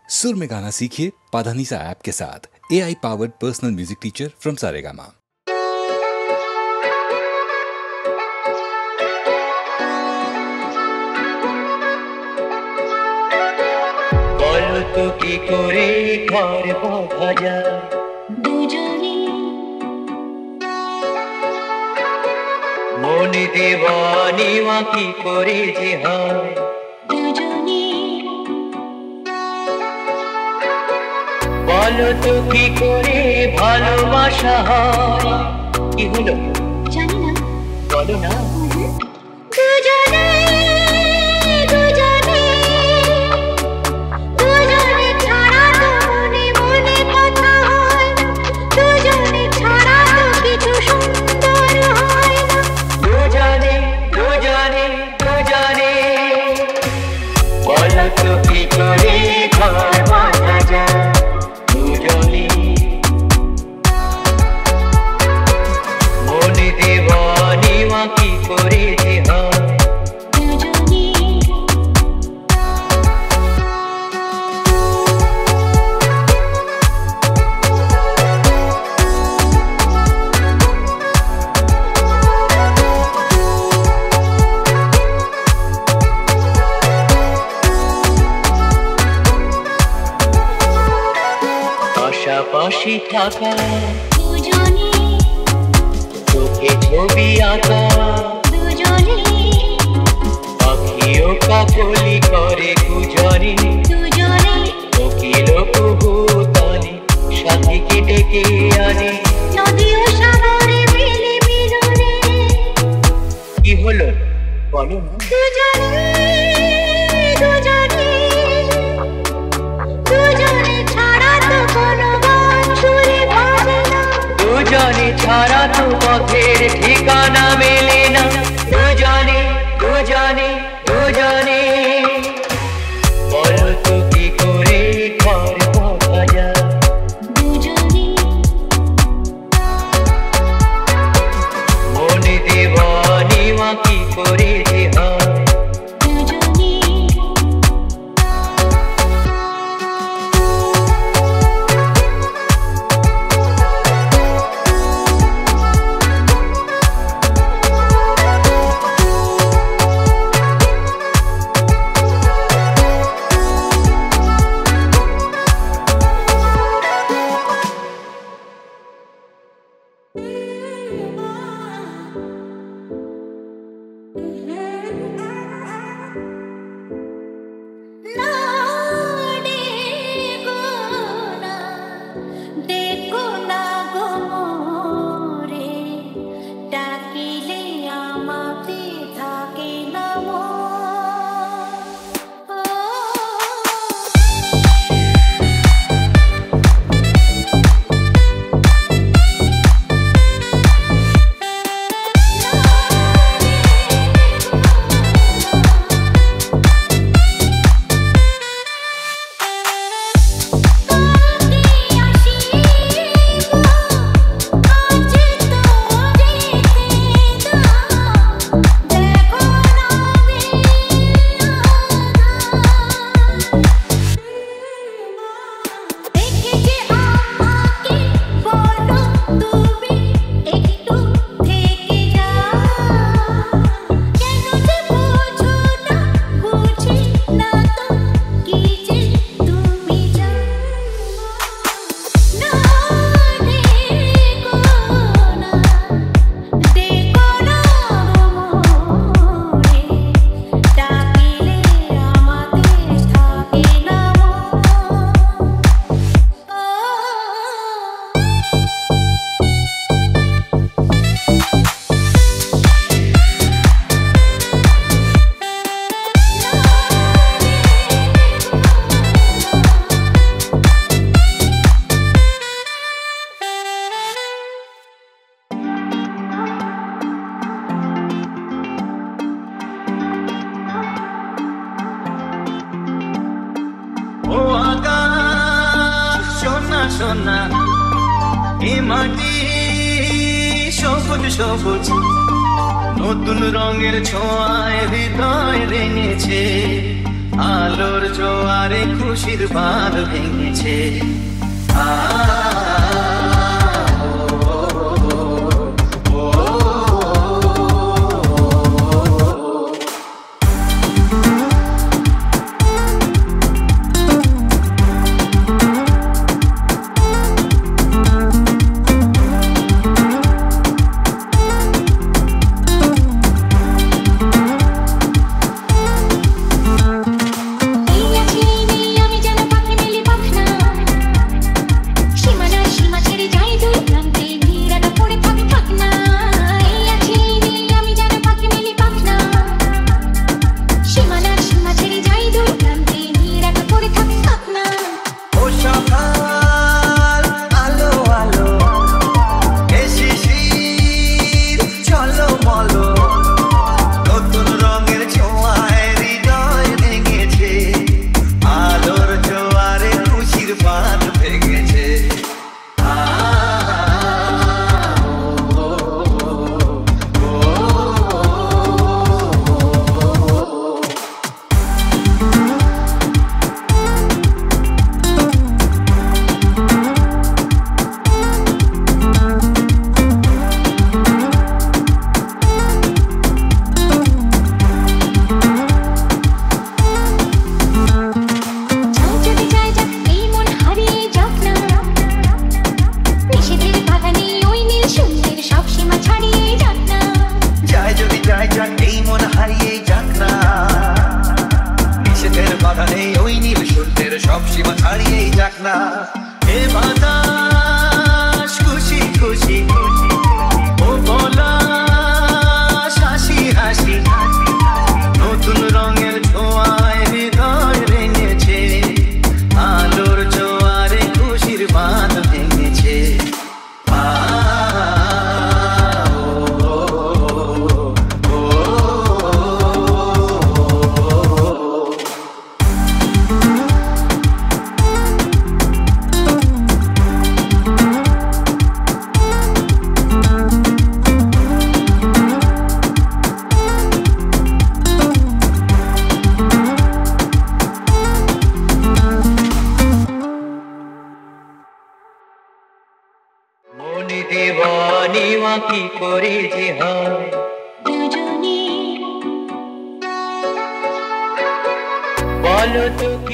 सुर में गाना सीखिए पाधानीसा ऐप के साथ। AI powered personal music teacher from Saregama. বলো তো কি করে ঘর বাঁধা যায় দুজনে, মনে দেওয়ানিমা কি করে যে হয় দুজনে। বলো তো কি করে ভালোবাসা হয়, কি হলো জানি না, বলো না। দুজনে পাশাপাশি থাকা দুজনে, চোখে ছবি আঁকা দুজনে, পাখিও কাকলি করে গুজরে দুজনে, কোকিল কুহুতানে সাথীকে ডেকে আনে, নদীও সাগরে মিলে মিলনে। কি হলো বলো না। দুজনে দুজনে দুজনে ছাড়া তো কোনো গান সুরে ভাবে না, দুজনে ছাড়া তো পথের ঠিকানা মেলে না। দুজনে দুজনে দুজনে, বলো তো কি করে ঘর বাঁধা যায় দুজনে, মনে দেওয়ানিমা কি করে যে হয় দুজনে। সোনা এ মাটি সবুজ সবুজ নতুন রঙের ছোঁয়ায় হৃদয় রেঙেছে আলোর জোয়ারে খুশির বাঁধ ভেঙেছে। কি করে যে হয় দুজনে বলো তো